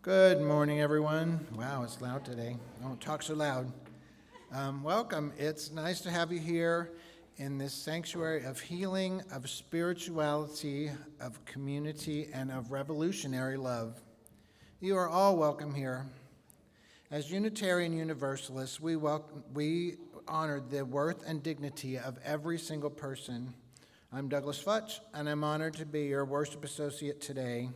Good morning, everyone. Wow, it's loud today. Don't talk so loud. Welcome. It's nice to have you here in this sanctuary of healing, of spirituality, of community, and of revolutionary love. You are all welcome here. As Unitarian Universalists, we honor the worth and dignity of every single person. I'm Douglas Futch, and I'm honored to be your worship associate today.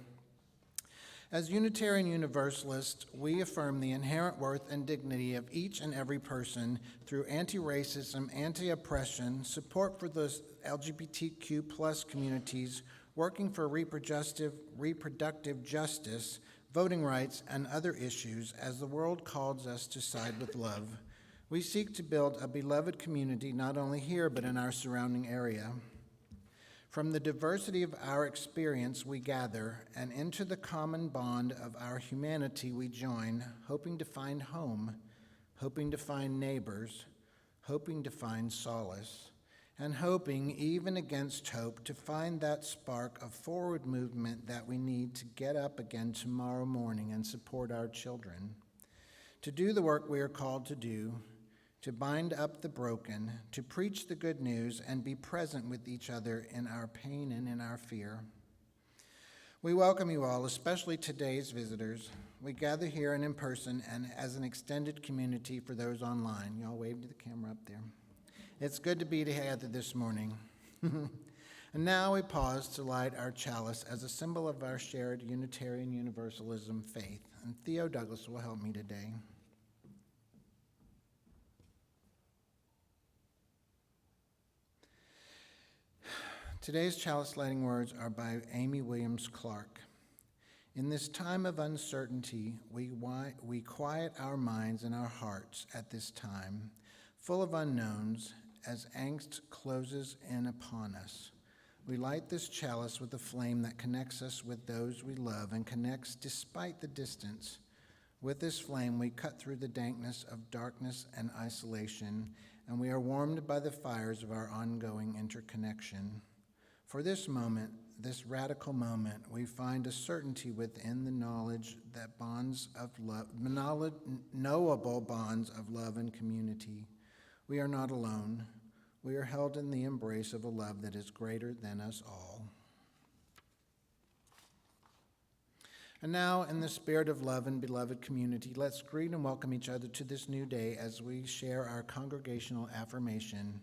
As Unitarian Universalists, we affirm the inherent worth and dignity of each and every person through anti-racism, anti-oppression, support for the LGBTQ plus communities, working for reproductive justice, voting rights, and other issues as the world calls us to side with love. We seek to build a beloved community not only here but in our surrounding area. From the diversity of our experience we gather, and into the common bond of our humanity we join, hoping to find home, hoping to find neighbors, hoping to find solace, and hoping, even against hope, to find that spark of forward movement that we need to get up again tomorrow morning and support our children. To do the work we are called to do, to bind up the broken, to preach the good news, and be present with each other in our pain and in our fear. We welcome you all, especially today's visitors. We gather here and in person and as an extended community for those online. Y'all wave to the camera up there. It's good to be together this morning. And now we pause to light our chalice as a symbol of our shared Unitarian Universalism faith. And Theo Douglas will help me today. Today's chalice lighting words are by Amy Williams Clark. In this time of uncertainty, we quiet our minds and our hearts at this time, full of unknowns, as angst closes in upon us. We light this chalice with a flame that connects us with those we love and connects despite the distance. With this flame, we cut through the dankness of darkness and isolation, and we are warmed by the fires of our ongoing interconnection. For this moment, this radical moment, we find a certainty within the knowledge that bonds of love, knowable bonds of love and community. We are not alone. We are held in the embrace of a love that is greater than us all. And now, in the spirit of love and beloved community, let's greet and welcome each other to this new day as we share our congregational affirmation.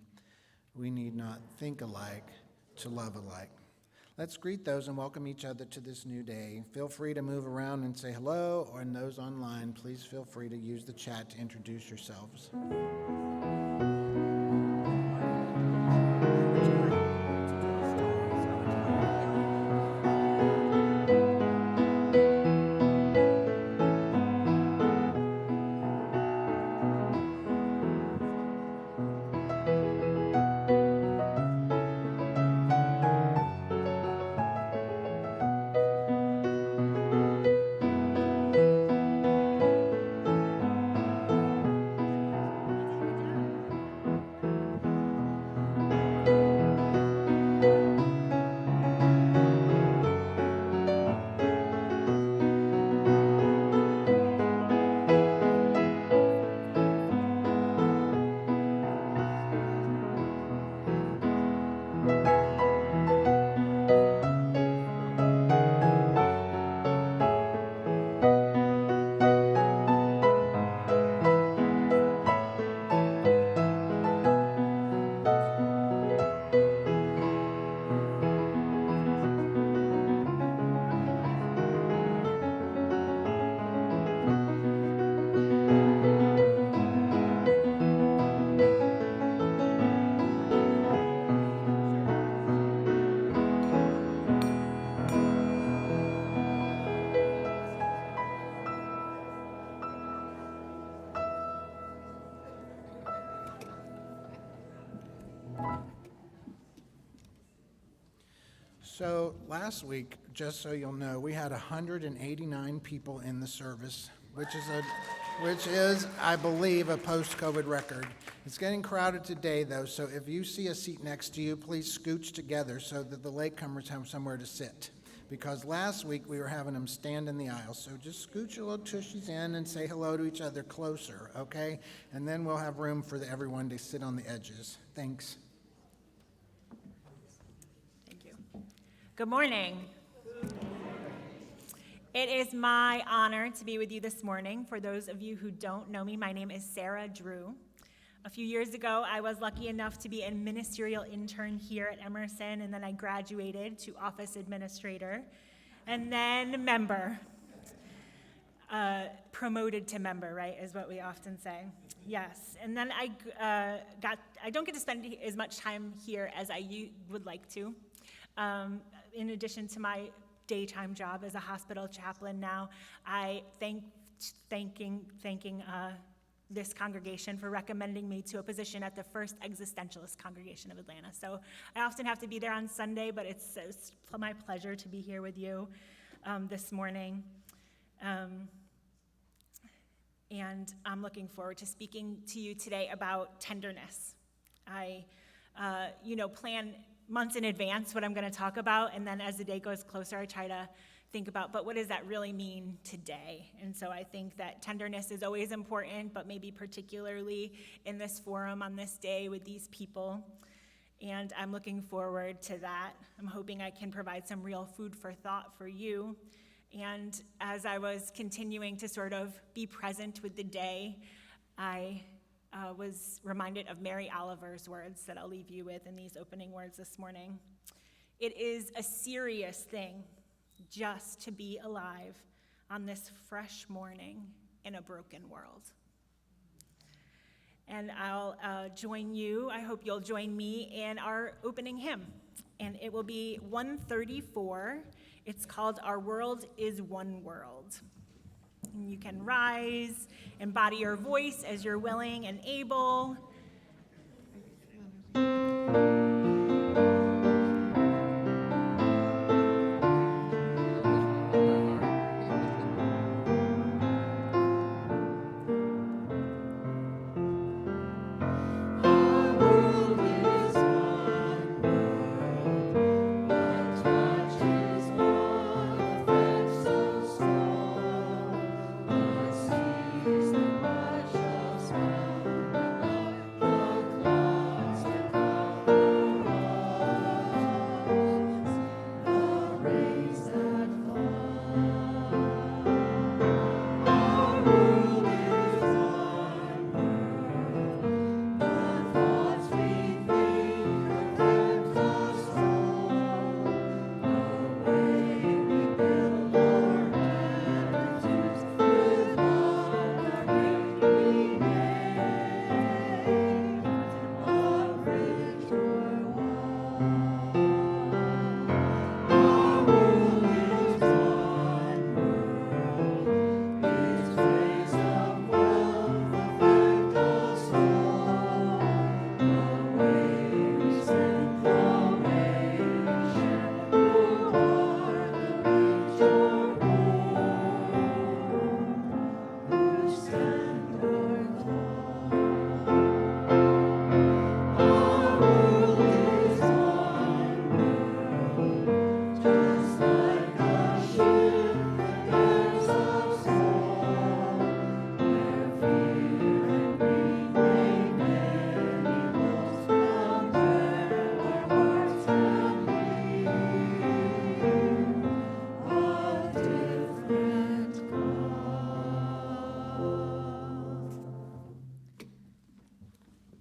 We need not think alike to love alike. Let's greet those and welcome each other to this new day. Feel free to move around and say hello, or in those online, please feel free to use the chat to introduce yourselves. So last week, just so you'll know, we had 189 people in the service, which is, I believe, a post-COVID record. It's getting crowded today, though, so if you see a seat next to you, please scooch together so that the latecomers have somewhere to sit, because last week we were having them stand in the aisle. So just scooch your little tushies in and say hello to each other closer, okay? And then we'll have room for everyone to sit on the edges. Thanks. Thank you. Good morning. It is my honor to be with you this morning. For those of you who don't know me, my name is Sara Drew. A few years ago, I was lucky enough to be a ministerial intern here at Emerson, and then I graduated to office administrator, and then member. Promoted to member, right, is what we often say. Yes, and then I don't get to spend as much time here as I would like to. In addition to my daytime job as a hospital chaplain now, I thanking this congregation for recommending me to a position at the First Existentialist Congregation of Atlanta. So I often have to be there on Sunday, but it's my pleasure to be here with you this morning. And I'm looking forward to speaking to you today about tenderness. I plan months in advance what I'm going to talk about, and then as the day goes closer, I try to think about, but what does that really mean today? And so I think that tenderness is always important, but maybe particularly in this forum on this day with these people. And I'm looking forward to that. I'm hoping I can provide some real food for thought for you. And as I was continuing to sort of be present with the day, I was reminded of Mary Oliver's words that I'll leave you with in these opening words this morning. It is a serious thing just to be alive on this fresh morning in a broken world. And I'll join you, I hope you'll join me in our opening hymn. And it will be 134. It's called Our World is One World. And you can rise, embody your voice as you're willing and able.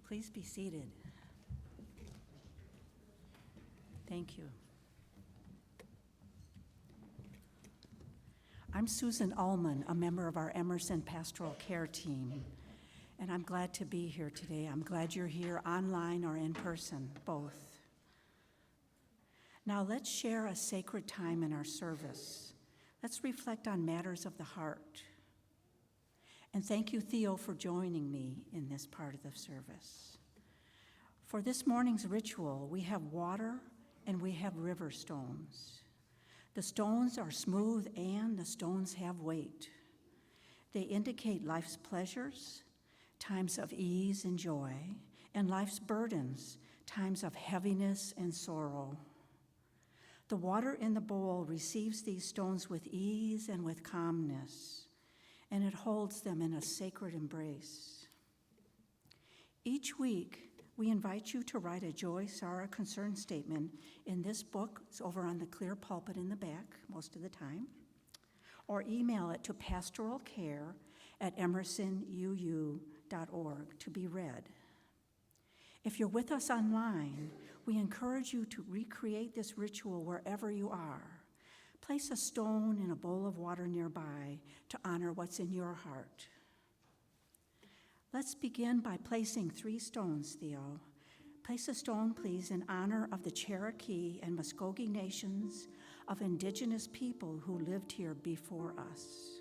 Please be seated. Thank you. I'm Susan Ullman, a member of our Emerson Pastoral Care Team, and I'm glad to be here today. I'm glad you're here online or in person, both. Now let's share a sacred time in our service. Let's reflect on matters of the heart. And thank you, Theo, for joining me in this part of the service. For this morning's ritual, we have water and we have river stones. The stones are smooth and the stones have weight. They indicate life's pleasures, times of ease and joy, and life's burdens, times of heaviness and sorrow. The water in the bowl receives these stones with ease and with calmness, and it holds them in a sacred embrace. Each week, we invite you to write a Joy, Sara concern statement in this book. It's over on the clear pulpit in the back most of the time. Or email it to pastoralcare@emersonuu.org to be read. If you're with us online, we encourage you to recreate this ritual wherever you are. Place a stone in a bowl of water nearby to honor what's in your heart. Let's begin by placing 3 stones, Theo. Place a stone, please, in honor of the Cherokee and Muskogee nations of indigenous people who lived here before us.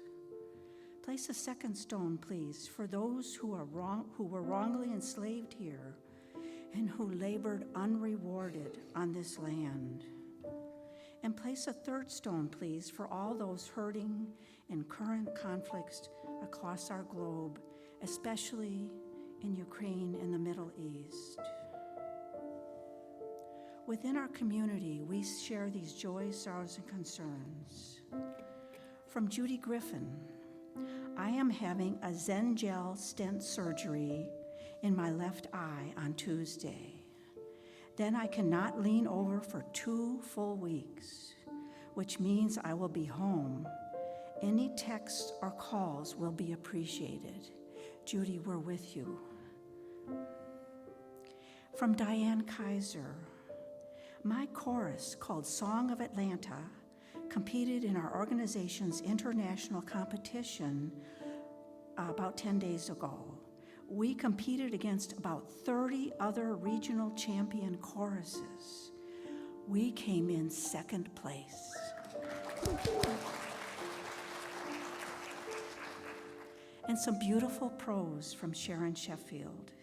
Place a second stone, please, for those who were wrongly enslaved here and who labored unrewarded on this land. And place a third stone, please, for all those hurting in current conflicts across our globe, especially in Ukraine and the Middle East. Within our community, we share these joys, sorrows, and concerns. From Judy Griffin, I am having a Zen gel stent surgery in my left eye on Tuesday. Then I cannot lean over for 2 full weeks, which means I will be home. Any texts or calls will be appreciated. Judy, we're with you. From Diane Kaiser, my chorus called Song of Atlanta competed in our organization's international competition about 10 days ago. We competed against about 30 other regional champion choruses. We came in second place. And some beautiful prose from Sharon Sheffield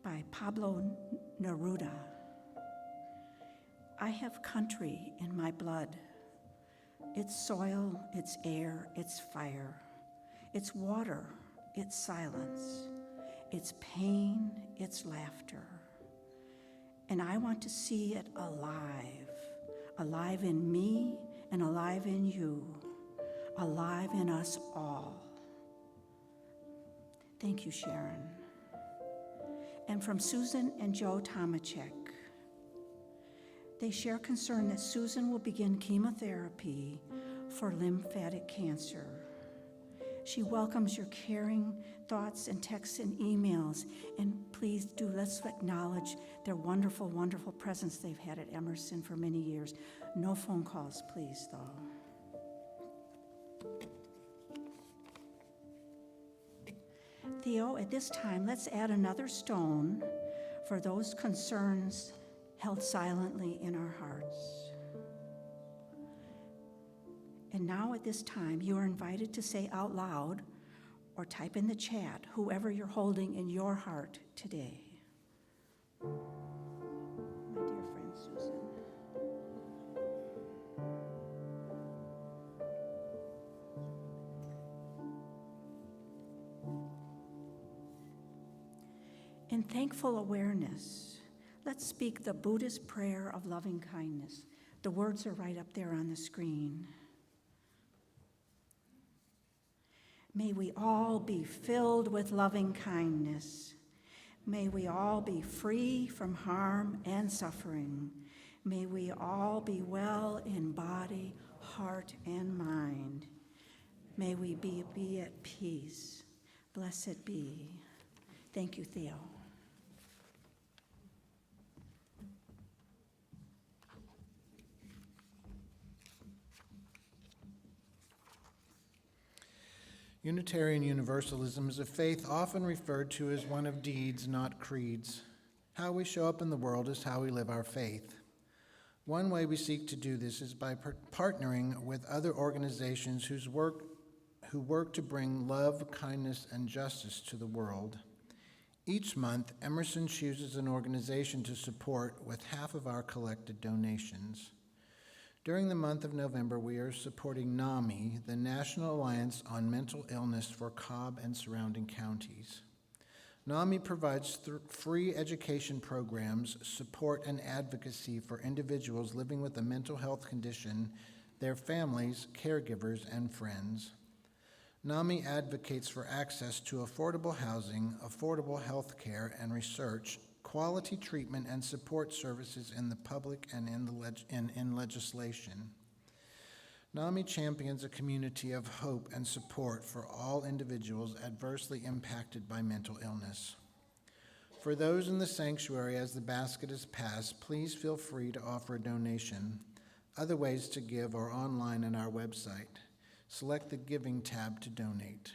by Pablo Neruda. I have country in my blood, its soil, its air, its fire, its water, its silence, its pain, its laughter. And I want to see it alive, alive in me and alive in you, alive in us all. Thank you, Sharon. And from Susan and Joe Tomachek, they share concern that Susan will begin chemotherapy for lymphatic cancer. She welcomes your caring thoughts and texts and emails. And please do, let's acknowledge their wonderful, wonderful presence they've had at Emerson for many years. No phone calls, please, though. Theo, at this time, let's add another stone for those concerns held silently in our hearts. And now at this time, you are invited to say out loud or type in the chat whoever you're holding in your heart today. My dear friend Susan. In thankful awareness, let's speak the Buddhist prayer of loving kindness. The words are right up there on the screen. May we all be filled with loving kindness. May we all be free from harm and suffering. May we all be well in body, heart, and mind. May we be at peace. Blessed be. Thank you, Theo. Unitarian Universalism is a faith often referred to as one of deeds, not creeds. How we show up in the world is how we live our faith. One way we seek to do this is by partnering with other organizations who work to bring love, kindness, and justice to the world. Each month, Emerson chooses an organization to support with half of our collected donations. During the month of November, we are supporting NAMI, the National Alliance on Mental Illness for Cobb and surrounding counties. NAMI provides free education programs, support, and advocacy for individuals living with a mental health condition, their families, caregivers, and friends. NAMI advocates for access to affordable housing, affordable health care and research, quality treatment and support services in the public and in legislation. NAMI champions a community of hope and support for all individuals adversely impacted by mental illness. For those in the sanctuary, as the basket is passed, please feel free to offer a donation. Other ways to give are online on our website. Select the Giving tab to donate.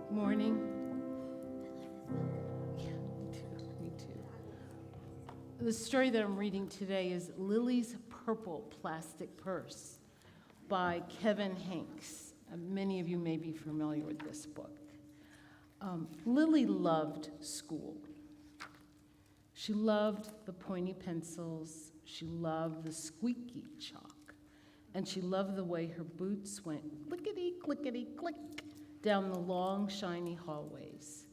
Morning. Yeah, me too. The story that I'm reading today is Lily's Purple Plastic Purse by Kevin Hanks. Many of you may be familiar with this book. Lily loved school. She loved the pointy pencils, she loved the squeaky chalk, and she loved the way her boots went clickety, clickety, click down the long, shiny hallways.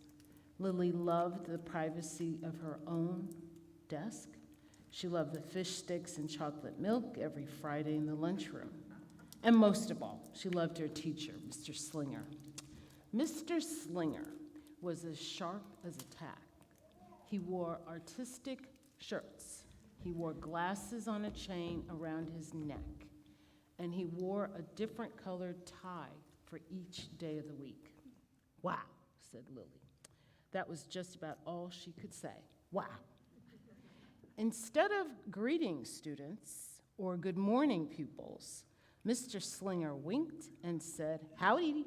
Lily loved the privacy of her own desk. She loved the fish sticks and chocolate milk every Friday in the lunchroom. And most of all, she loved her teacher, Mr. Slinger. Mr. Slinger was as sharp as a tack. He wore artistic shirts. He wore glasses on a chain around his neck. And he wore a different colored tie for each day of the week. Wow, said Lily. That was just about all she could say. Wow. Instead of greeting students or good morning pupils, Mr. Slinger winked and said, howdy.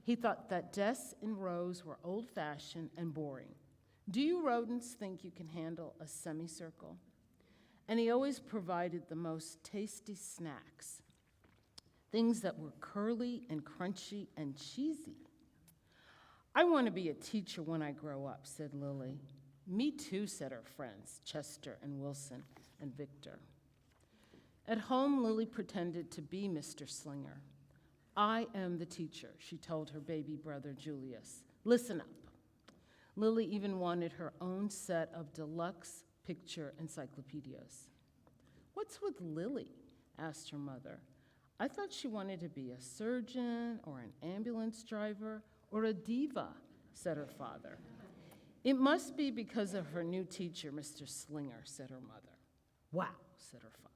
He thought that desks in rows were old-fashioned and boring. Do you rodents think you can handle a semicircle? And he always provided the most tasty snacks, things that were curly and crunchy and cheesy. I want to be a teacher when I grow up, said Lily. Me too, said her friends, Chester and Wilson and Victor. At home, Lily pretended to be Mr. Slinger. I am the teacher, she told her baby brother, Julius. Listen up. Lily even wanted her own set of deluxe picture encyclopedias. "What's with Lily?" asked her mother. "I thought she wanted to be a surgeon or an ambulance driver or a diva," said her father. "It must be because of her new teacher, Mr. Slinger," said her mother. "Wow," said her father.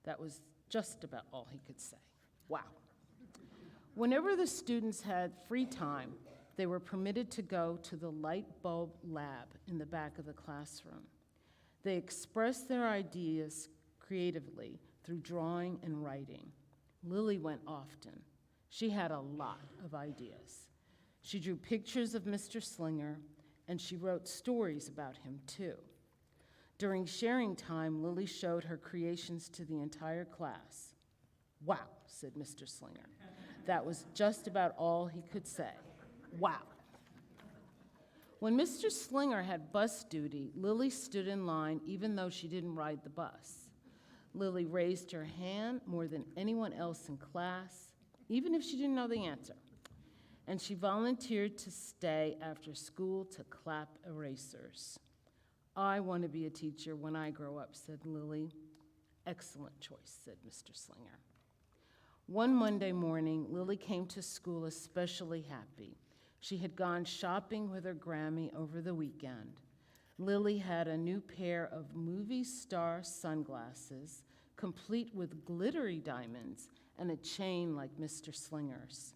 That was just about all he could say. Wow. Whenever the students had free time, they were permitted to go to the light bulb lab in the back of the classroom. They expressed their ideas creatively through drawing and writing. Lily went often. She had a lot of ideas. She drew pictures of Mr. Slinger, and she wrote stories about him, too. During sharing time, Lily showed her creations to the entire class. "Wow," said Mr. Slinger. That was just about all he could say. Wow. When Mr. Slinger had bus duty, Lily stood in line even though she didn't ride the bus. Lily raised her hand more than anyone else in class, even if she didn't know the answer. And she volunteered to stay after school to clap erasers. "I want to be a teacher when I grow up," said Lily. "Excellent choice," said Mr. Slinger. One Monday morning, Lily came to school especially happy. She had gone shopping with her Grammy over the weekend. Lily had a new pair of movie star sunglasses, complete with glittery diamonds and a chain like Mr. Slinger's.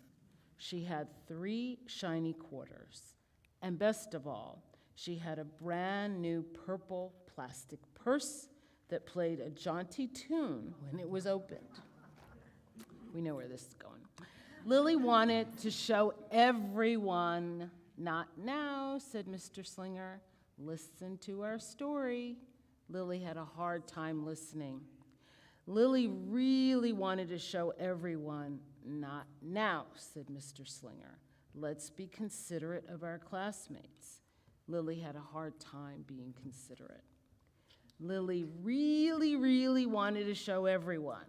She had 3 shiny quarters. And best of all, she had a brand new purple plastic purse that played a jaunty tune when it was opened. We know where this is going. Lily wanted to show everyone. "Not now," said Mr. Slinger. "Listen to our story." Lily had a hard time listening. Lily really wanted to show everyone. "Not now," said Mr. Slinger. "Let's be considerate of our classmates." Lily had a hard time being considerate. Lily really wanted to show everyone.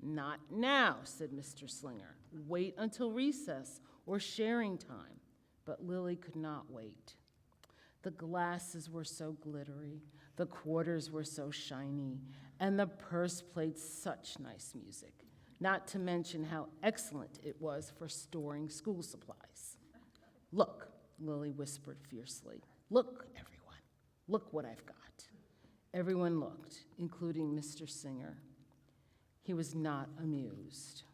"Not now," said Mr. Slinger. "Wait until recess or sharing time." But Lily could not wait. The glasses were so glittery, the quarters were so shiny, and the purse played such nice music, not to mention how excellent it was for storing school supplies. "Look," Lily whispered fiercely. "Look, everyone. Look what I've got." Everyone looked, including Mr. Singer. He was not amused.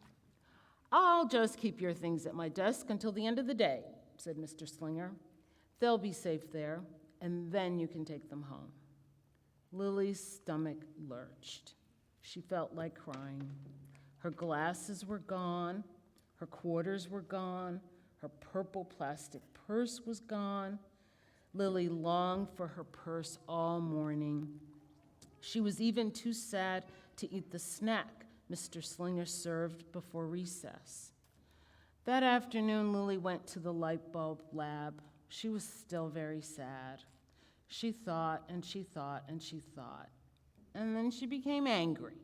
"I'll just keep your things at my desk until the end of the day," said Mr. Slinger. "They'll be safe there, and then you can take them home." Lily's stomach lurched. She felt like crying. Her glasses were gone. Her quarters were gone. Her purple plastic purse was gone. Lily longed for her purse all morning. She was even too sad to eat the snack Mr. Slinger served before recess. That afternoon, Lily went to the light bulb lab. She was still very sad. She thought and she thought and she thought, and then she became angry.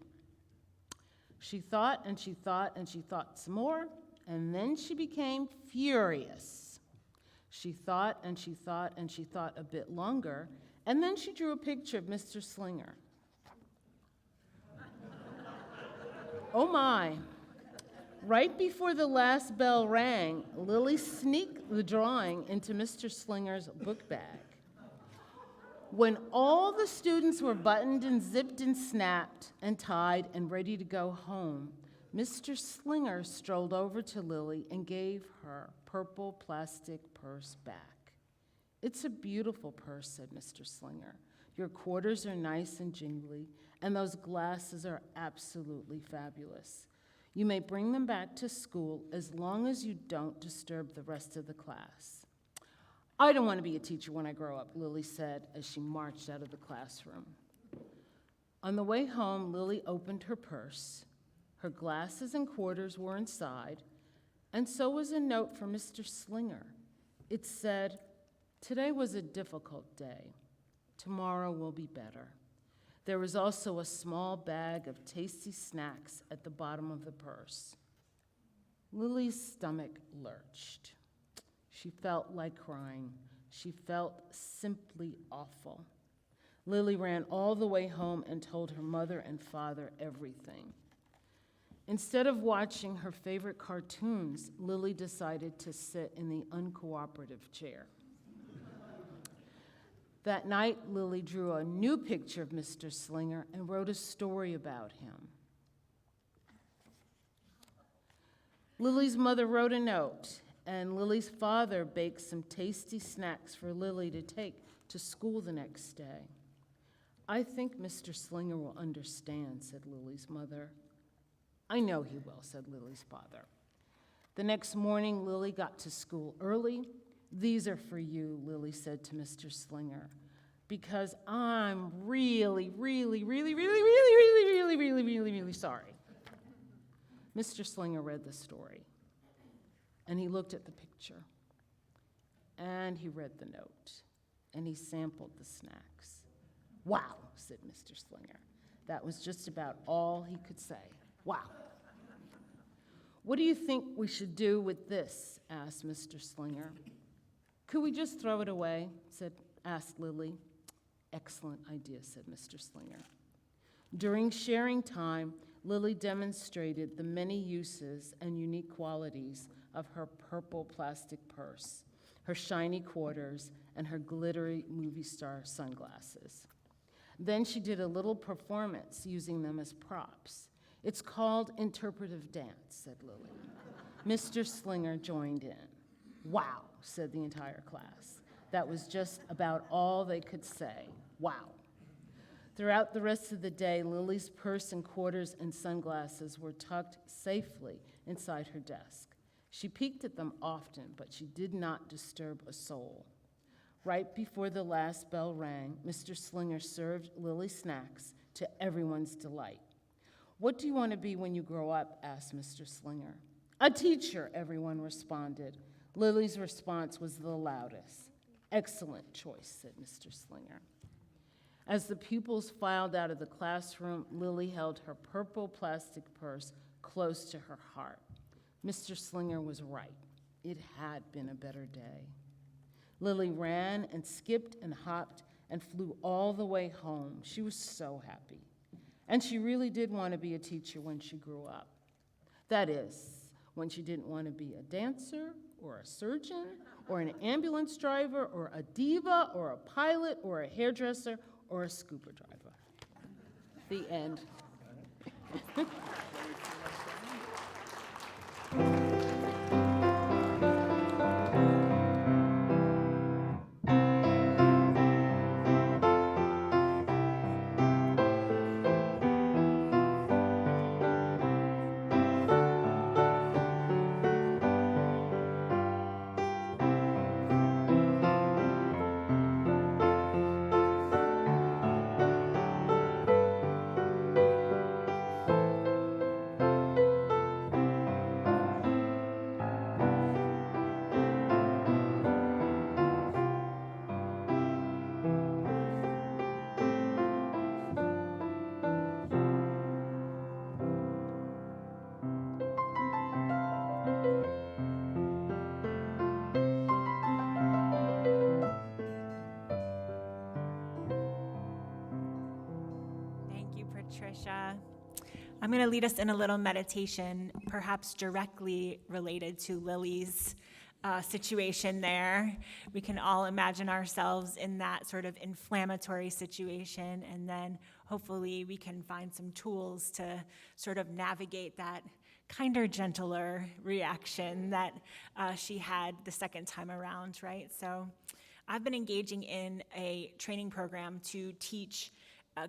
She thought and she thought and she thought some more, and then she became furious. She thought and she thought and she thought a bit longer, and then she drew a picture of Mr. Slinger. Oh my. Right before the last bell rang, Lily sneaked the drawing into Mr. Slinger's book bag. When all the students were buttoned and zipped and snapped and tied and ready to go home, Mr. Slinger strolled over to Lily and gave her purple plastic purse back. "It's a beautiful purse," said Mr. Slinger. "Your quarters are nice and jingly, and those glasses are absolutely fabulous. You may bring them back to school as long as you don't disturb the rest of the class." "I don't want to be a teacher when I grow up," Lily said as she marched out of the classroom. On the way home, Lily opened her purse. Her glasses and quarters were inside, and so was a note from Mr. Slinger. It said, "Today was a difficult day. Tomorrow will be better." There was also a small bag of tasty snacks at the bottom of the purse. Lily's stomach lurched. She felt like crying. She felt simply awful. Lily ran all the way home and told her mother and father everything. Instead of watching her favorite cartoons, Lily decided to sit in the uncooperative chair. That night, Lily drew a new picture of Mr. Slinger and wrote a story about him. Lily's mother wrote a note, and Lily's father baked some tasty snacks for Lily to take to school the next day. "I think Mr. Slinger will understand," said Lily's mother. "I know he will," said Lily's father. The next morning, Lily got to school early. "These are for you," Lily said to Mr. Slinger, "because I'm really sorry." Mr. Slinger read the story, and he looked at the picture, and he read the note, and he sampled the snacks. "Wow," said Mr. Slinger. That was just about all he could say. Wow. "What do you think we should do with this?" asked Mr. Slinger. "Could we just throw it away?" asked Lily. "Excellent idea," said Mr. Slinger. During sharing time, Lily demonstrated the many uses and unique qualities of her purple plastic purse, her shiny quarters, and her glittery movie star sunglasses. Then she did a little performance using them as props. "It's called interpretive dance," said Lily. Mr. Slinger joined in. "Wow," said the entire class. That was just about all they could say. Wow. Throughout the rest of the day, Lily's purse and quarters and sunglasses were tucked safely inside her desk. She peeked at them often, but she did not disturb a soul. Right before the last bell rang, Mr. Slinger served Lily snacks to everyone's delight. "What do you want to be when you grow up?" asked Mr. Slinger. "A teacher," everyone responded. Lily's response was the loudest. "Excellent choice," said Mr. Slinger. As the pupils filed out of the classroom, Lily held her purple plastic purse close to her heart. Mr. Slinger was right. It had been a better day. Lily ran and skipped and hopped and flew all the way home. She was so happy. And she really did want to be a teacher when she grew up. That is, when she didn't want to be a dancer or a surgeon or an ambulance driver or a diva or a pilot or a hairdresser or a scuba driver. The end. Thank you, Patricia. I'm going to lead us in a little meditation, perhaps directly related to Lily's situation there. We can all imagine ourselves in that sort of inflammatory situation, and then hopefully we can find some tools to sort of navigate that kinder, gentler reaction that she had the second time around, right? So I've been engaging in a training program to teach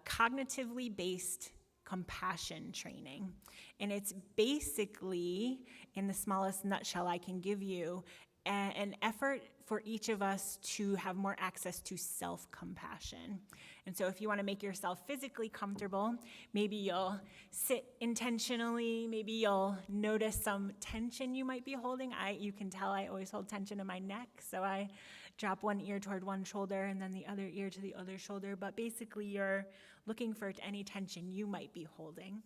cognitively based compassion training. And it's basically, in the smallest nutshell I can give you, an effort for each of us to have more access to self-compassion. And so if you want to make yourself physically comfortable, maybe you'll sit intentionally, maybe you'll notice some tension you might be holding. You can tell I always hold tension in my neck, so I drop one ear toward one shoulder and then the other ear to the other shoulder. But basically, you're looking for any tension you might be holding.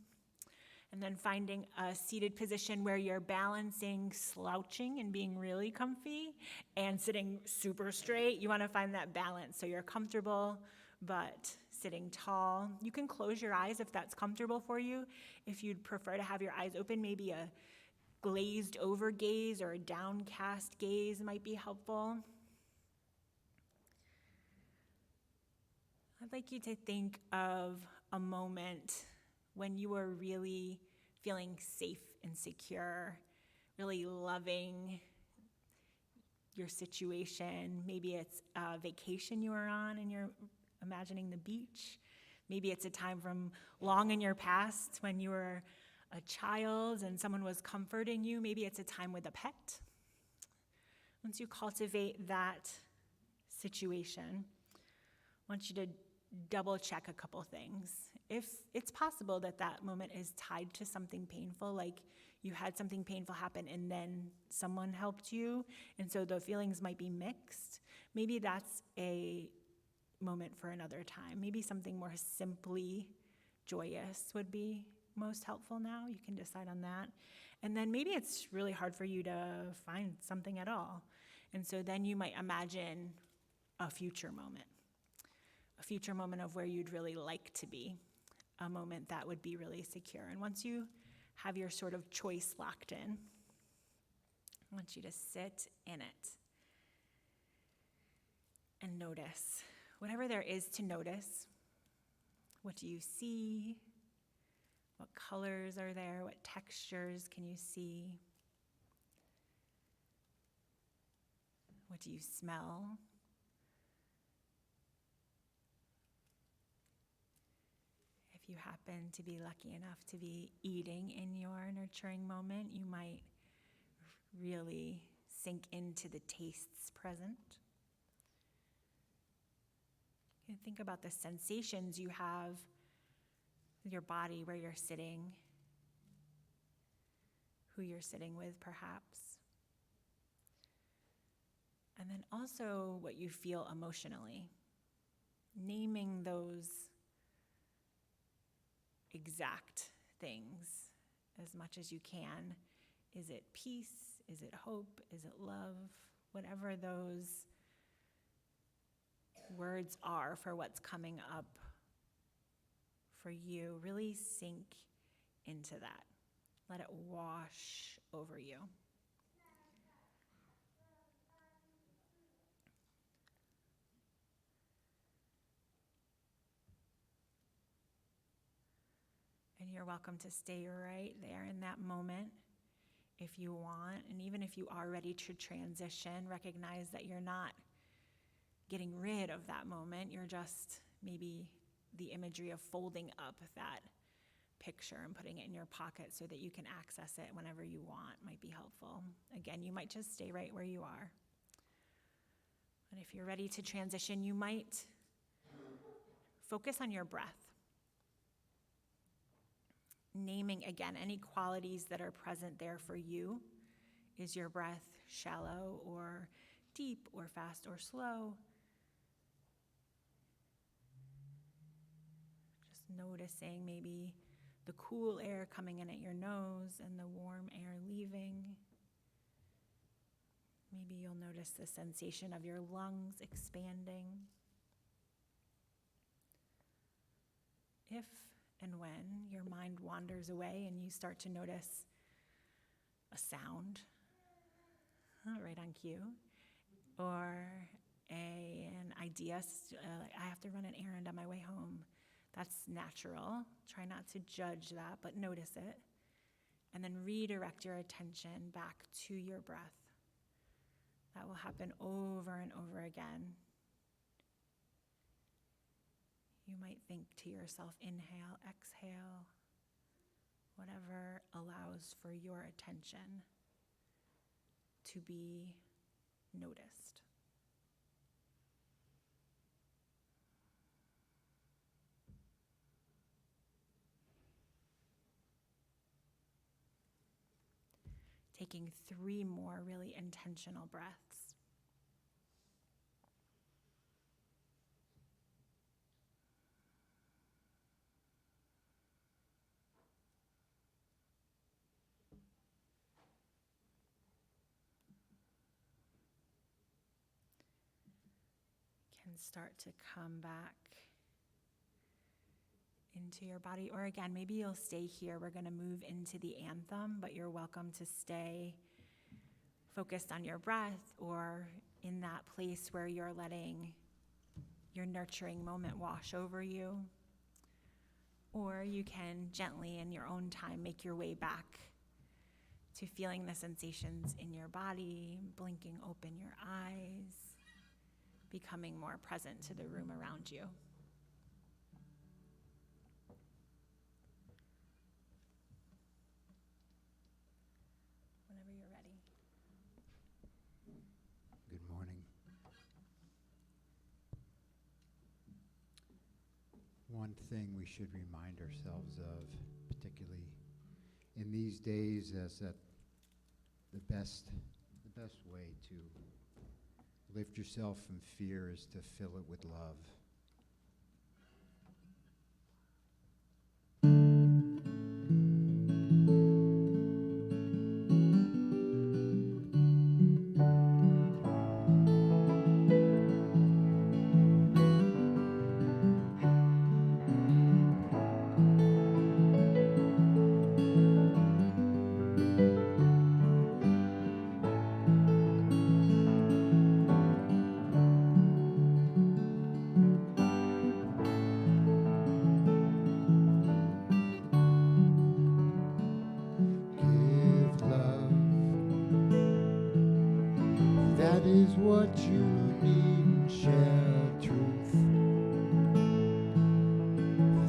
And then finding a seated position where you're balancing slouching and being really comfy and sitting super straight. You want to find that balance so you're comfortable but sitting tall. You can close your eyes if that's comfortable for you. If you'd prefer to have your eyes open, maybe a glazed over gaze or a downcast gaze might be helpful. I'd like you to think of a moment when you were really feeling safe and secure, really loving your situation. Maybe it's a vacation you were on and you're imagining the beach. Maybe it's a time from long in your past when you were a child and someone was comforting you. Maybe it's a time with a pet. Once you cultivate that situation, I want you to double check a couple things. If it's possible that that moment is tied to something painful, like you had something painful happen and then someone helped you, and so the feelings might be mixed, maybe that's a moment for another time. Maybe something more simply joyous would be most helpful now. You can decide on that. And then maybe it's really hard for you to find something at all. And so then you might imagine a future moment of where you'd really like to be, a moment that would be really secure. And once you have your sort of choice locked in, I want you to sit in it and notice whatever there is to notice. What do you see? What colors are there? What textures can you see? What do you smell? If you happen to be lucky enough to be eating in your nurturing moment, you might really sink into the tastes present. You can think about the sensations you have with your body, where you're sitting, who you're sitting with, perhaps. And then also what you feel emotionally, naming those exact things as much as you can. Is it peace? Is it hope? Is it love? Whatever those words are for what's coming up for you, really sink into that. Let it wash over you. And you're welcome to stay right there in that moment if you want. And even if you are ready to transition, recognize that you're not getting rid of that moment. You're just maybe the imagery of folding up that picture and putting it in your pocket so that you can access it whenever you want might be helpful. Again, you might just stay right where you are. And if you're ready to transition, you might focus on your breath. Naming again any qualities that are present there for you. Is your breath shallow or deep or fast or slow? Just noticing maybe the cool air coming in at your nose and the warm air leaving. Maybe you'll notice the sensation of your lungs expanding. If and when your mind wanders away and you start to notice a sound right on cue, or an idea, I have to run an errand on my way home. That's natural. Try not to judge that, but notice it. And then redirect your attention back to your breath. That will happen over and over again. You might think to yourself, inhale, exhale, whatever allows for your attention to be noticed. Taking 3 more really intentional breaths. can start to come back into your body. Or again, maybe you'll stay here. We're going to move into the anthem, but you're welcome to stay focused on your breath or in that place where you're letting your nurturing moment wash over you. Or you can gently, in your own time, make your way back to feeling the sensations in your body, blinking open your eyes, becoming more present to the room around you. Whenever you're ready. Good morning. One thing we should remind ourselves of, particularly in these days, is that the best way to lift yourself from fear is to fill it with love. Give love. That is what you need. Share truth.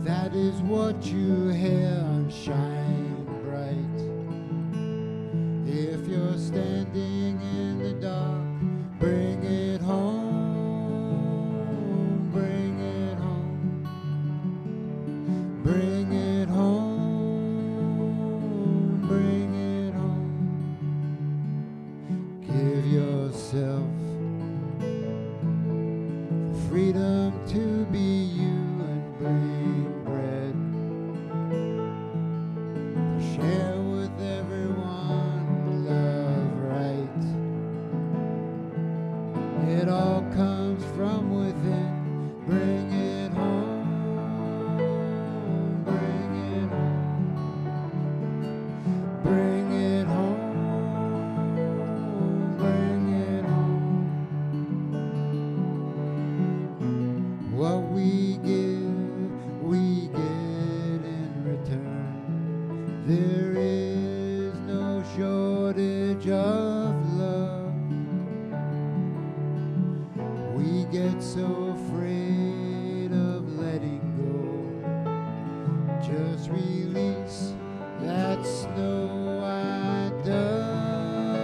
That is what you have. Shine bright. If you're standing in the dark, bring it home. Bring it home. Bring it home. Bring it home. Give yourself freedom to be you and bring bread. Share with everyone, love right. It all comes from within. Bring it home. Bring it home. Bring it home. Bring it home. What we get in return. There is no shortage of love. We get so afraid of letting go. Just release that snow-white dove.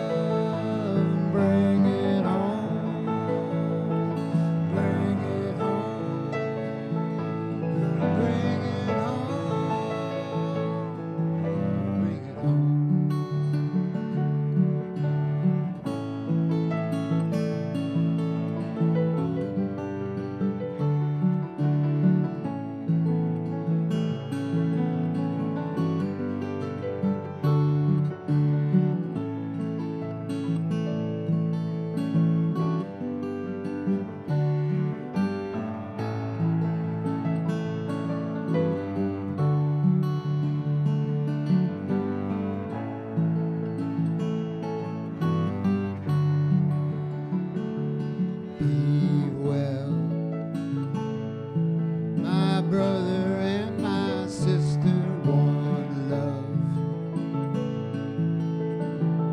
Bring it home. Bring it home. Bring it home. Bring it home. Be well, my brother and my sister. One love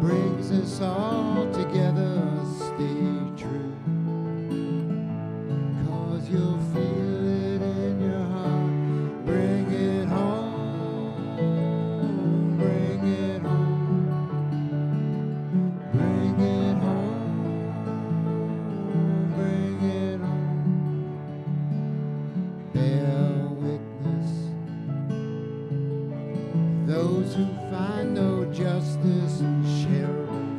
brings us all together. Stay true, 'cause you'll feel it in your heart. Bring it home. Bring it home. Bring it home. Bring it home. Bear witness. Those who find no justice, share a roof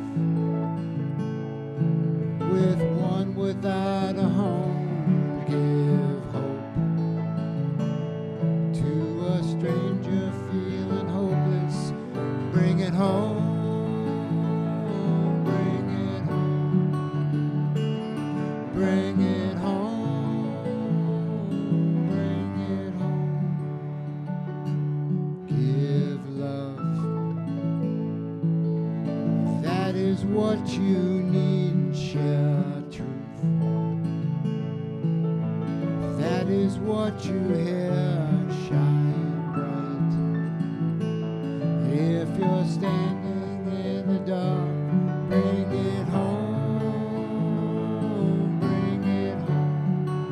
with one without a home. Give hope to a stranger feeling hopeless. Bring it home. Bring it home. Bring it home. is what you need, and share truth. That is what you hear, shine bright. If you're standing in the dark, bring it home, bring it home,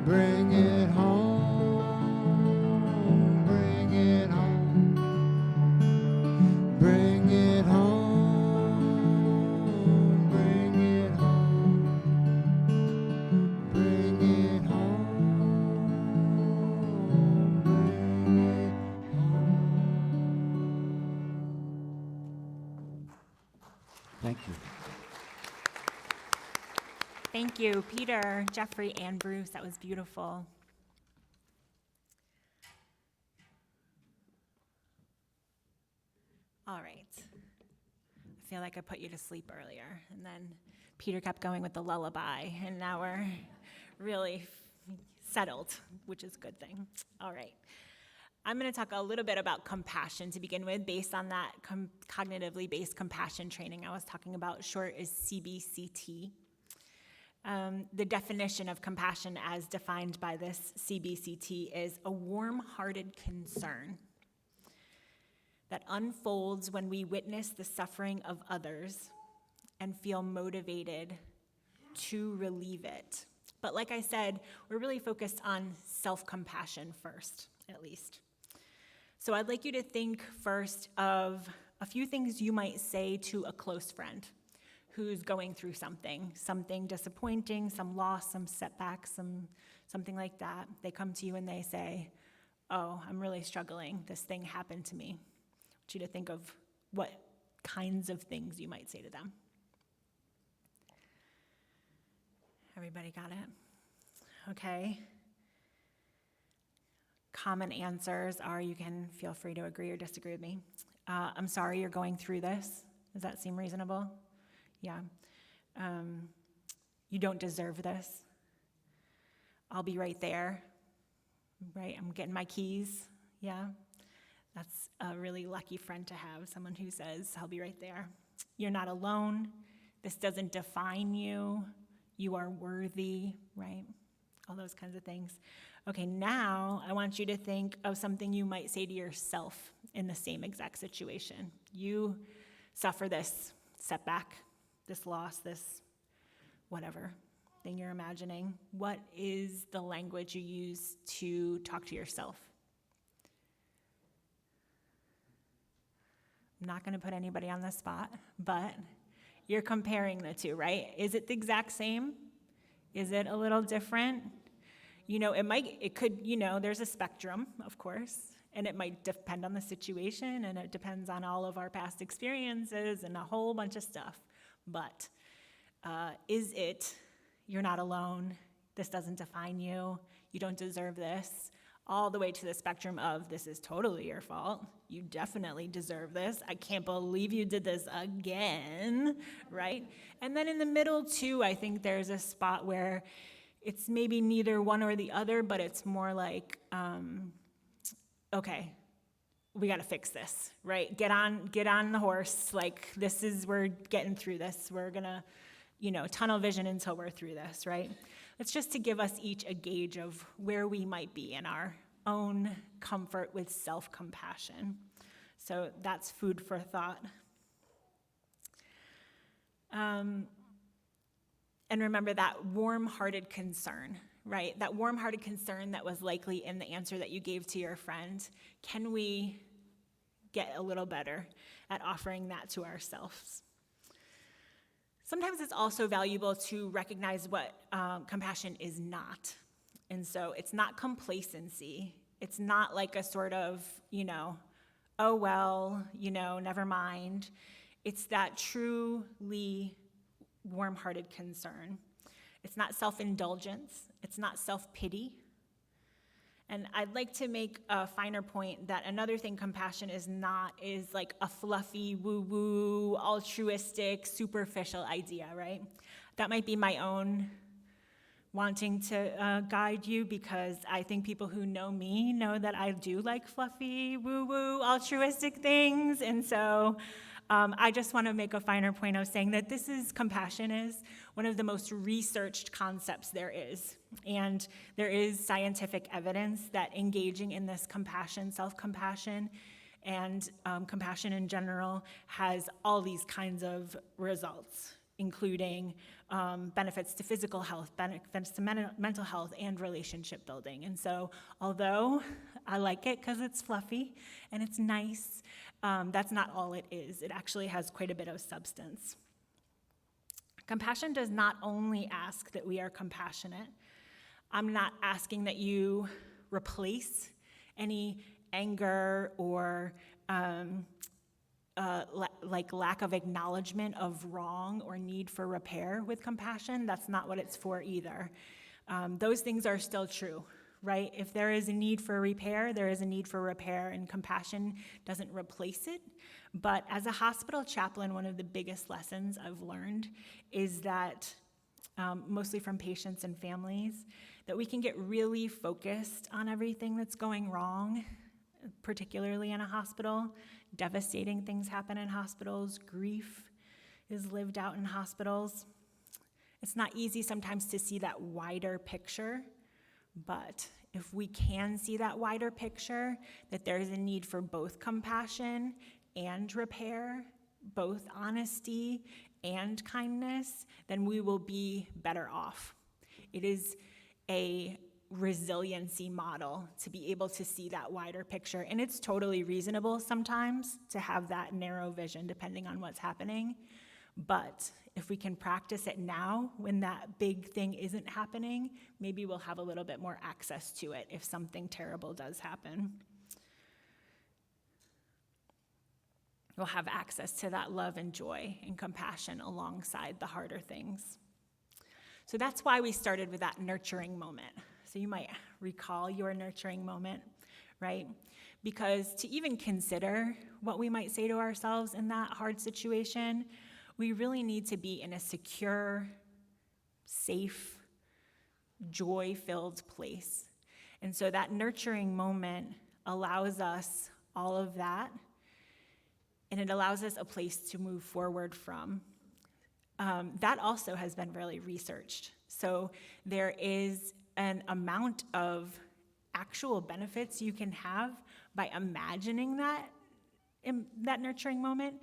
bring it home, bring it home, bring it home, bring it home, bring it home, bring it home. Thank you. Thank you, Peter, Jeffrey, and Bruce. That was beautiful. All right. I feel like I put you to sleep earlier, and then Peter kept going with the lullaby, and now we're really settled, which is a good thing. All right. I'm going to talk a little bit about compassion to begin with, based on that cognitively based compassion training I was talking about. Short is CBCT. The definition of compassion as defined by this CBCT is a warm-hearted concern that unfolds when we witness the suffering of others and feel motivated to relieve it. But like I said, we're really focused on self-compassion first, at least. So I'd like you to think first of a few things you might say to a close friend who's going through something disappointing, some loss, some setback, something like that. They come to you and they say, "Oh, I'm really struggling. This thing happened to me." I want you to think of what kinds of things you might say to them. Everybody got it? Okay. Common answers are, you can feel free to agree or disagree with me. I'm sorry you're going through this. Does that seem reasonable? Yeah. You don't deserve this. I'll be right there. Right? I'm getting my keys. Yeah. That's a really lucky friend to have, someone who says, "I'll be right there." You're not alone. This doesn't define you. You are worthy, right? All those kinds of things. Okay, now I want you to think of something you might say to yourself in the same exact situation. You suffer this setback, this loss, this whatever thing you're imagining. What is the language you use to talk to yourself? I'm not going to put anybody on the spot, but you're comparing the two, right? Is it the exact same? Is it a little different? It could, there's a spectrum, of course, and it might depend on the situation, and it depends on all of our past experiences and a whole bunch of stuff. But is it, you're not alone, this doesn't define you, you don't deserve this, all the way to the spectrum of, this is totally your fault, you definitely deserve this, I can't believe you did this again, right? And then in the middle, too, I think there's a spot where it's maybe neither one or the other, but it's more like, okay, we got to fix this, right? Get on the horse. Like, we're getting through this. We're going to, tunnel vision until we're through this, right? It's just to give us each a gauge of where we might be in our own comfort with self-compassion. So that's food for thought. And remember that warm-hearted concern, right? That warm-hearted concern that was likely in the answer that you gave to your friend. Can we get a little better at offering that to ourselves? Sometimes it's also valuable to recognize what compassion is not. And so it's not complacency. It's not like a sort of, oh, well, never mind. It's that truly warm-hearted concern. It's not self-indulgence. It's not self-pity. And I'd like to make a finer point that another thing compassion is not is like a fluffy, woo-woo, altruistic, superficial idea, right? That might be my own wanting to guide you, because I think people who know me know that I do like fluffy, woo-woo, altruistic things. And so I just want to make a finer point of saying that compassion is one of the most researched concepts there is. And there is scientific evidence that engaging in this compassion, self-compassion, and compassion in general has all these kinds of results, including benefits to physical health, benefits to mental health, and relationship building. And so, although I like it because it's fluffy and it's nice, that's not all it is. It actually has quite a bit of substance. Compassion does not only ask that we are compassionate. I'm not asking that you replace any anger or lack of acknowledgement of wrong or need for repair with compassion. That's not what it's for either. Those things are still true, right? If there is a need for repair, there is a need for repair, and compassion doesn't replace it. But as a hospital chaplain, one of the biggest lessons I've learned is that, mostly from patients and families, that we can get really focused on everything that's going wrong, particularly in a hospital. Devastating things happen in hospitals. Grief is lived out in hospitals. It's not easy sometimes to see that wider picture, but if we can see that wider picture, that there's a need for both compassion and repair, both honesty and kindness, then we will be better off. It is a resiliency model to be able to see that wider picture. And it's totally reasonable sometimes to have that narrow vision depending on what's happening. But if we can practice it now when that big thing isn't happening, maybe we'll have a little bit more access to it if something terrible does happen. We'll have access to that love and joy and compassion alongside the harder things. So that's why we started with that nurturing moment. So you might recall your nurturing moment, right? Because to even consider what we might say to ourselves in that hard situation, we really need to be in a secure, safe, joy-filled place. And so that nurturing moment allows us all of that, and it allows us a place to move forward from. That also has been really researched. So there is an amount of actual benefits you can have by imagining that nurturing moment.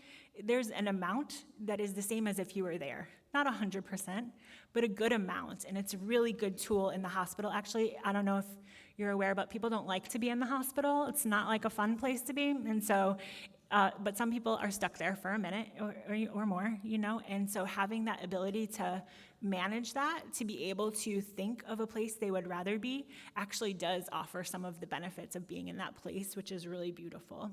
There's an amount that is the same as if you were there. Not 100%, but a good amount. And it's a really good tool in the hospital. Actually, I don't know if you're aware, but people don't like to be in the hospital. It's not like a fun place to be. And so, but some people are stuck there for a minute or more, and so having that ability to manage that, to be able to think of a place they would rather be, actually does offer some of the benefits of being in that place, which is really beautiful.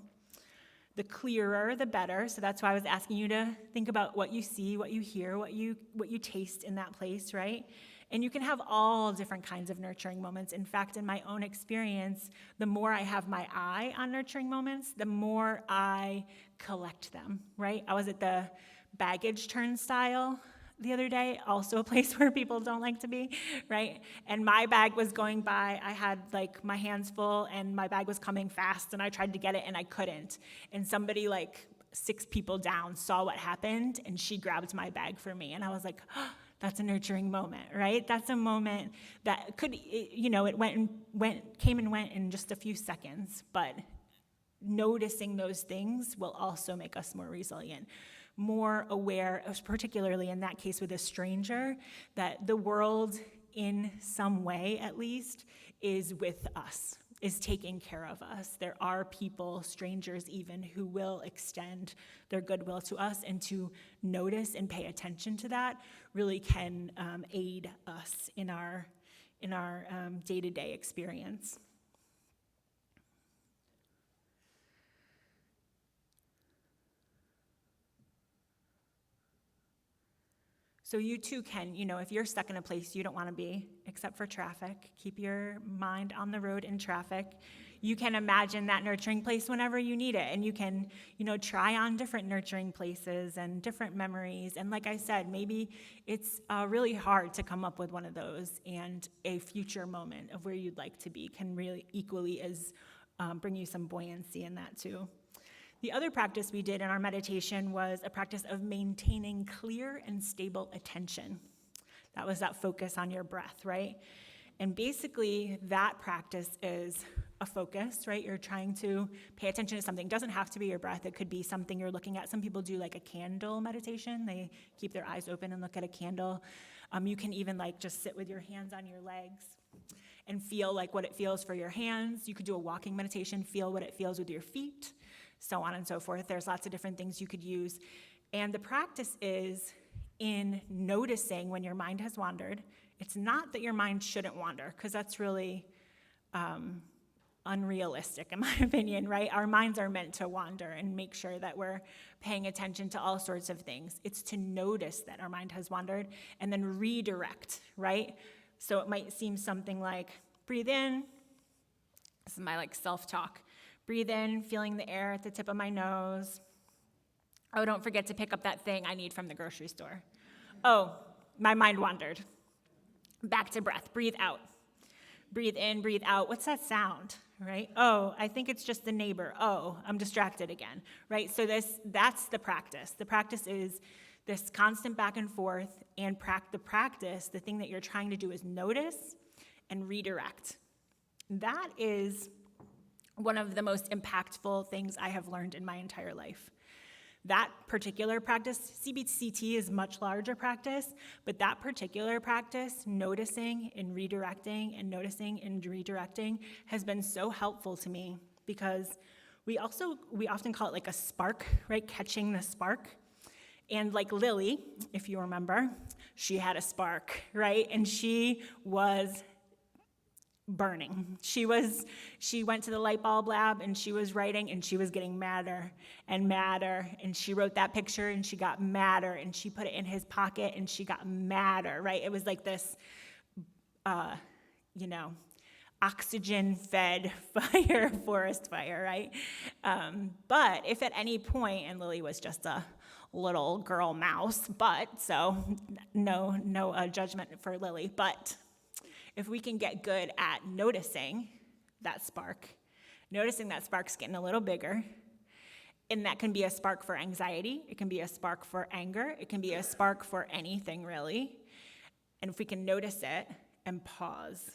The clearer, the better. So that's why I was asking you to think about what you see, what you hear, what you taste in that place, right? And you can have all different kinds of nurturing moments. In fact, in my own experience, the more I have my eye on nurturing moments, the more I collect them, right? I was at the baggage turnstile the other day, also a place where people don't like to be, right? And my bag was going by. I had my hands full, and my bag was coming fast, and I tried to get it, and I couldn't. And somebody 6 people down saw what happened, and she grabbed my bag for me. And I was like, oh, that's a nurturing moment, right? That's a moment that could, it came and went in just a few seconds, but noticing those things will also make us more resilient, more aware, particularly in that case with a stranger, that the world, in some way at least, is with us, is taking care of us. There are people, strangers even, who will extend their goodwill to us, and to notice and pay attention to that really can aid us in our day-to-day experience. So you too can, if you're stuck in a place you don't want to be, except for traffic, keep your mind on the road in traffic. You can imagine that nurturing place whenever you need it. And you can, try on different nurturing places and different memories. And like I said, maybe it's really hard to come up with one of those, and a future moment of where you'd like to be can really equally as bring you some buoyancy in that too. The other practice we did in our meditation was a practice of maintaining clear and stable attention. That was that focus on your breath, right? And basically, that practice is a focus, right? You're trying to pay attention to something. It doesn't have to be your breath. It could be something you're looking at. Some people do like a candle meditation. They keep their eyes open and look at a candle. You can even like just sit with your hands on your legs and feel like what it feels for your hands. You could do a walking meditation, feel what it feels with your feet, so on and so forth. There's lots of different things you could use. And the practice is in noticing when your mind has wandered. It's not that your mind shouldn't wander, because that's really unrealistic, in my opinion, right? Our minds are meant to wander and make sure that we're paying attention to all sorts of things. It's to notice that our mind has wandered and then redirect, right? So it might seem something like, breathe in. This is my like self-talk. Breathe in, feeling the air at the tip of my nose. Oh, don't forget to pick up that thing I need from the grocery store. Oh, my mind wandered. Back to breath. Breathe out. Breathe in, breathe out. What's that sound, right? Oh, I think it's just the neighbor. Oh, I'm distracted again, right? So that's the practice. The practice is this constant back and forth, and the thing that you're trying to do is notice and redirect. That is one of the most impactful things I have learned in my entire life. That particular practice, CBCT is much larger practice, but that particular practice, noticing and redirecting and noticing and redirecting, has been so helpful to me, because we often call it like a spark, right? Catching the spark. And like Lily, if you remember, she had a spark, right? And she was burning. She went to the light bulb lab and she was writing and she was getting madder and madder. And she wrote that picture and she got madder, and she put it in his pocket and she got madder, right? It was like this, oxygen-fed fire, forest fire, right? But if at any point, and Lily was just a little girl mouse, so no judgment for Lily, but if we can get good at noticing that spark's getting a little bigger, and that can be a spark for anxiety, it can be a spark for anger, it can be a spark for anything really. And if we can notice it and pause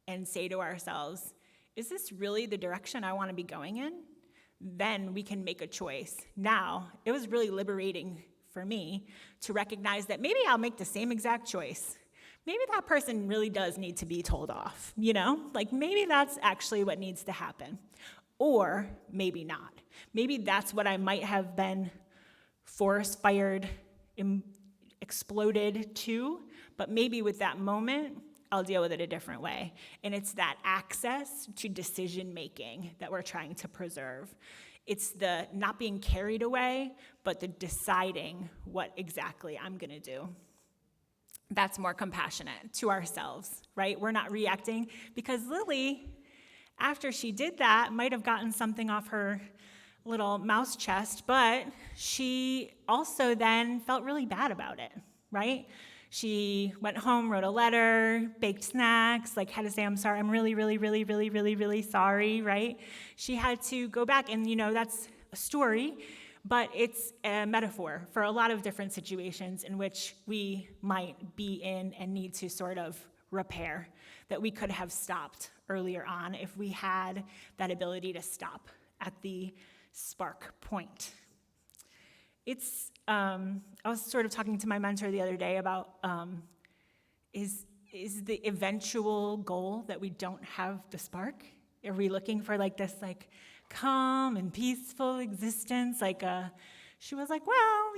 and say to ourselves, is this really the direction I want to be going in? Then we can make a choice. Now, it was really liberating for me to recognize that maybe I'll make the same exact choice. Maybe that person really does need to be told off, Like maybe that's actually what needs to happen. Or maybe not. Maybe that's what I might have been forest fired, exploded to, but maybe with that moment, I'll deal with it a different way. And it's that access to decision making that we're trying to preserve. It's the not being carried away, but the deciding what exactly I'm going to do. That's more compassionate to ourselves, right? We're not reacting, because Lily, after she did that, might have gotten something off her little mouse chest, but she also then felt really bad about it, right? She went home, wrote a letter, baked snacks, had to say, I'm sorry, I'm really, really, really, really, really, really sorry, right? She had to go back, and that's a story, but it's a metaphor for a lot of different situations in which we might be in and need to sort of repair, that we could have stopped earlier on if we had that ability to stop at the spark point. I was sort of talking to my mentor the other day about is the eventual goal that we don't have the spark? Are we looking for this calm and peaceful existence? She was like, well,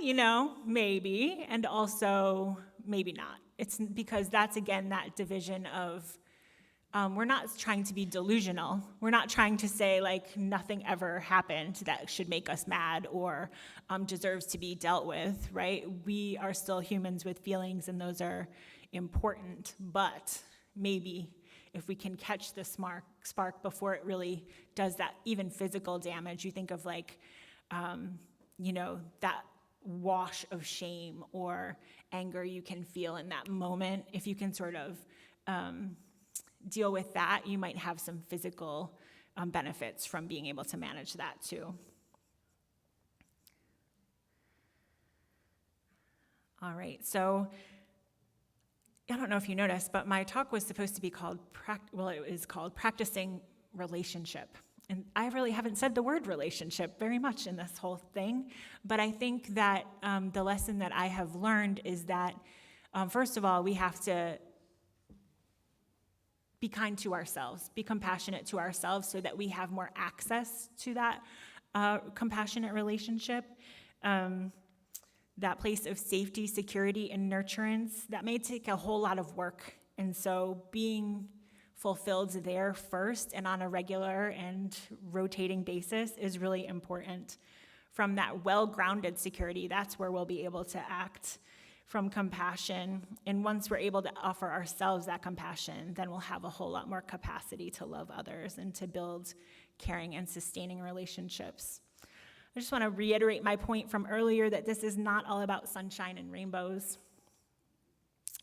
maybe, and also maybe not. It's because that's, again, that division of we're not trying to be delusional. We're not trying to say, nothing ever happened that should make us mad or deserves to be dealt with, right? We are still humans with feelings, and those are important. But maybe if we can catch the spark before it really does that even physical damage, you think of that wash of shame or anger you can feel in that moment. If you can sort of deal with that, you might have some physical benefits from being able to manage that too. All right, so I don't know if you noticed, but my talk was supposed to be called, it is called Practicing Relationship. And I really haven't said the word relationship very much in this whole thing, but I think that the lesson that I have learned is that, first of all, we have to be kind to ourselves, be compassionate to ourselves so that we have more access to that compassionate relationship. That place of safety, security, and nurturance, that may take a whole lot of work. And so being fulfilled there first and on a regular and rotating basis is really important. From that well-grounded security, that's where we'll be able to act from compassion. And once we're able to offer ourselves that compassion, then we'll have a whole lot more capacity to love others and to build caring and sustaining relationships. I just want to reiterate my point from earlier that this is not all about sunshine and rainbows.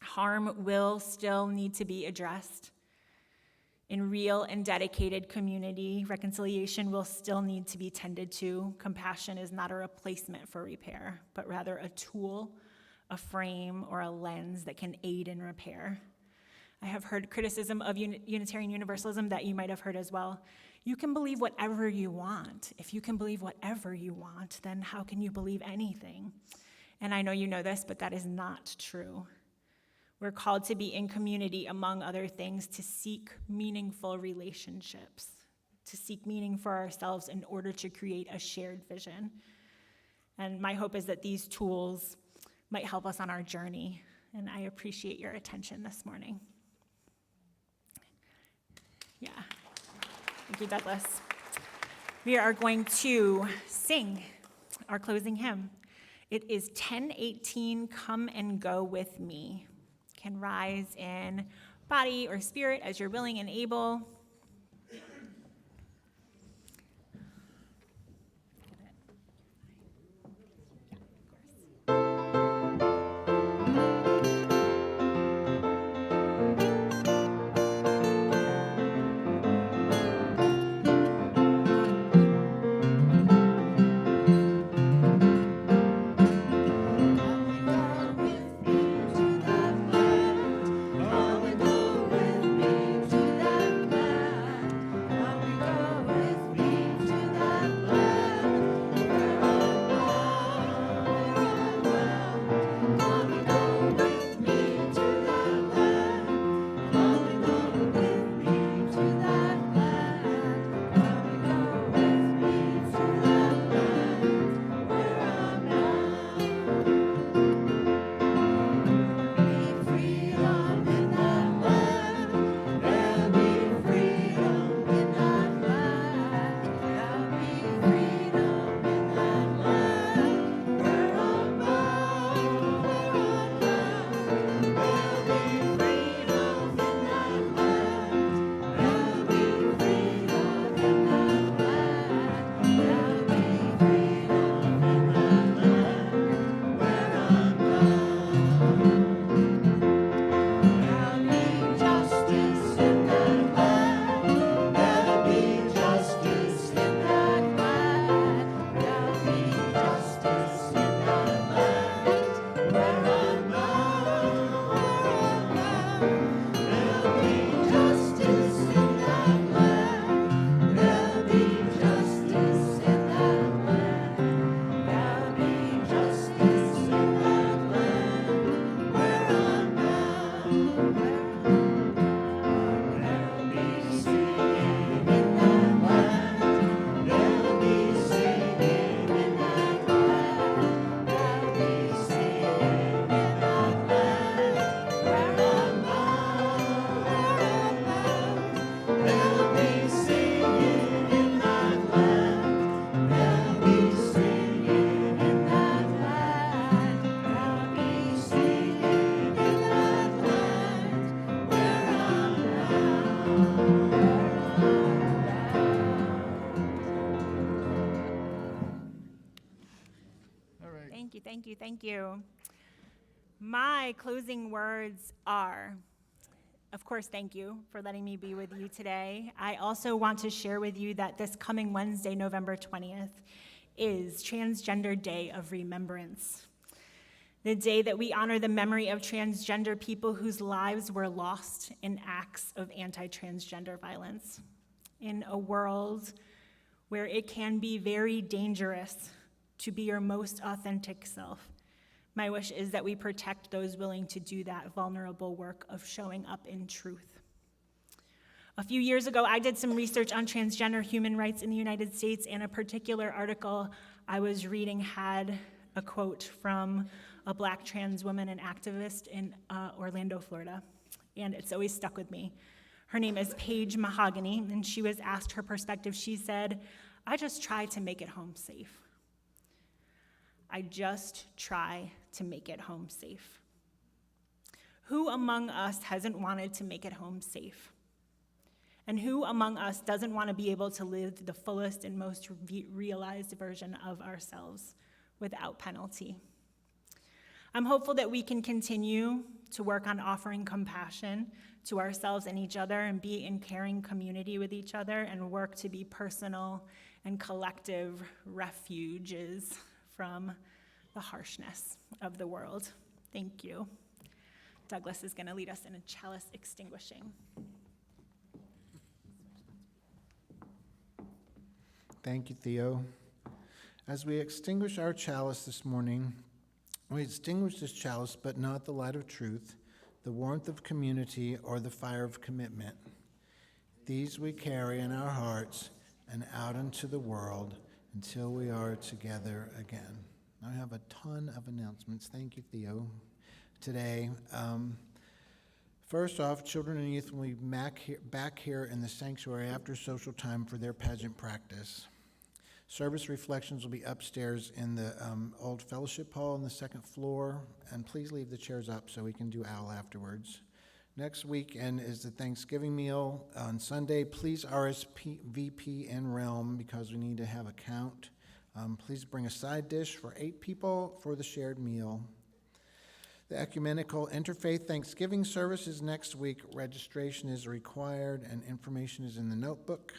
Harm will still need to be addressed. In real and dedicated community, reconciliation will still need to be tended to. Compassion is not a replacement for repair, but rather a tool, a frame, or a lens that can aid in repair. I have heard criticism of Unitarian Universalism that you might have heard as well. You can believe whatever you want. If you can believe whatever you want, then how can you believe anything? And I know you know this, but that is not true. We're called to be in community, among other things, to seek meaningful relationships, to seek meaning for ourselves in order to create a shared vision. And my hope is that these tools might help us on our journey, and I appreciate your attention this morning. Yeah. Thank you, Douglas. We are going to sing our closing hymn. It is 10:18, Come and Go With Me. Can rise in body or spirit as you're willing and able. Thank you. My closing words are, of course, thank you for letting me be with you today. I also want to share with you that this coming Wednesday, November 20th, is Transgender Day of Remembrance. the day that we honor the memory of transgender people whose lives were lost in acts of anti-transgender violence. In a world where it can be very dangerous to be your most authentic self, my wish is that we protect those willing to do that vulnerable work of showing up in truth. A few years ago, I did some research on transgender human rights in the United States, and a particular article I was reading had a quote from a Black trans woman and activist in Orlando, Florida, and it's always stuck with me. Her name is Paige Mahogany, and she was asked her perspective. She said, "I just try to make it home safe. I just try to make it home safe." Who among us hasn't wanted to make it home safe? And who among us doesn't want to be able to live the fullest and most realized version of ourselves without penalty? I'm hopeful that we can continue to work on offering compassion to ourselves and each other and be in caring community with each other and work to be personal and collective refuges from the harshness of the world. Thank you. Douglas is going to lead us in a chalice extinguishing. Thank you, Theo. As we extinguish our chalice this morning, we extinguish this chalice, but not the light of truth, the warmth of community, or the fire of commitment. These we carry in our hearts and out into the world until we are together again. I have a ton of announcements. Thank you, Theo. Today, first off, children and youth will be back here in the sanctuary after social time for their pageant practice. Service reflections will be upstairs in the old fellowship hall on the second floor, and please leave the chairs up so we can do OWL afterwards. Next weekend is the Thanksgiving meal. On Sunday, please RSVP in Realm because we need to have a count. Please bring a side dish for 8 people for the shared meal. The Ecumenical Interfaith Thanksgiving service is next week. Registration is required and information is in the notebook.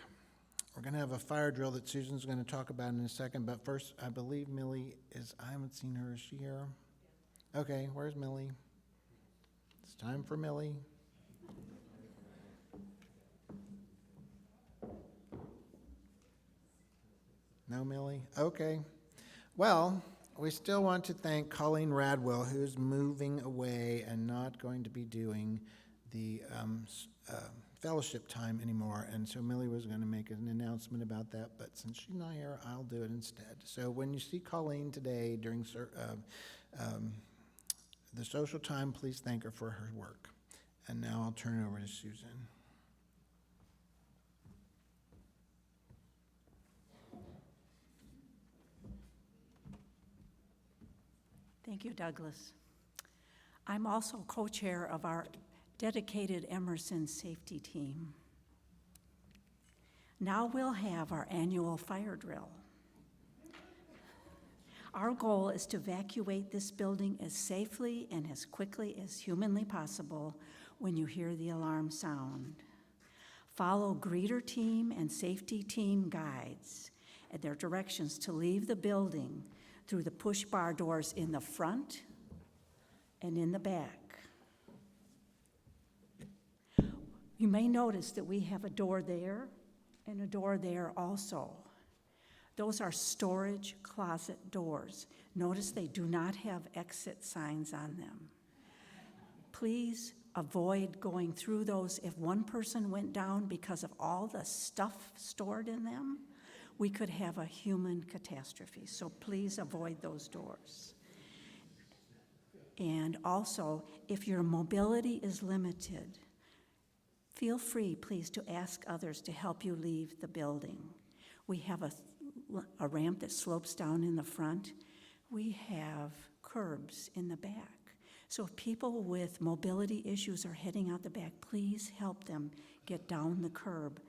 We're going to have a fire drill that Susan's going to talk about in a second, but first, I believe Millie is, I haven't seen her, is she here? Okay, where's Millie? It's time for Millie. No Millie? Okay. Well, we still want to thank Colleen Radwell, who's moving away and not going to be doing the fellowship time anymore. And so Millie was going to make an announcement about that, but since she's not here, I'll do it instead. So when you see Colleen today during the social time, please thank her for her work. And now I'll turn it over to Susan. Thank you, Douglas. I'm also co-chair of our dedicated Emerson safety team. Now we'll have our annual fire drill. Our goal is to evacuate this building as safely and as quickly as humanly possible when you hear the alarm sound. Follow greeter team and safety team guides and their directions to leave the building through the push bar doors in the front and in the back. You may notice that we have a door there and a door there also. Those are storage closet doors. Notice they do not have exit signs on them. Please avoid going through those. If one person went down because of all the stuff stored in them, we could have a human catastrophe. So please avoid those doors. And also, if your mobility is limited, feel free, please, to ask others to help you leave the building. We have a ramp that slopes down in the front. We have curbs in the back. So if people with mobility issues are heading out the back, please help them get down the curb.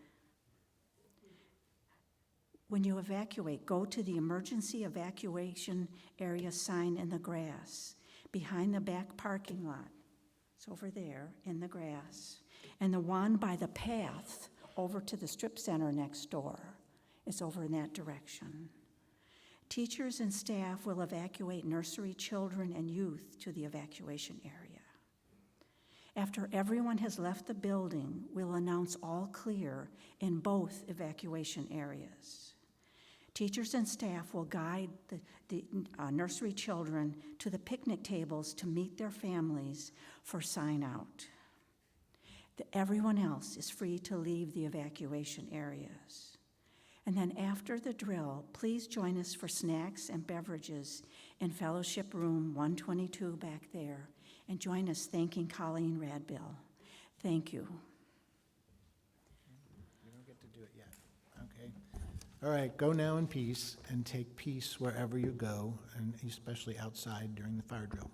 When you evacuate, go to the emergency evacuation area sign in the grass behind the back parking lot. It's over there in the grass. And the one by the path over to the strip center next door is over in that direction. Teachers and staff will evacuate nursery children and youth to the evacuation area. After everyone has left the building, we'll announce all clear in both evacuation areas. Teachers and staff will guide the nursery children to the picnic tables to meet their families for sign out. Everyone else is free to leave the evacuation areas. And then after the drill, please join us for snacks and beverages in Fellowship Room 122 back there, and join us thanking Colleen Radbill. Thank you. You don't get to do it yet. Okay. All right, go now in peace and take peace wherever you go, and especially outside during the fire drill.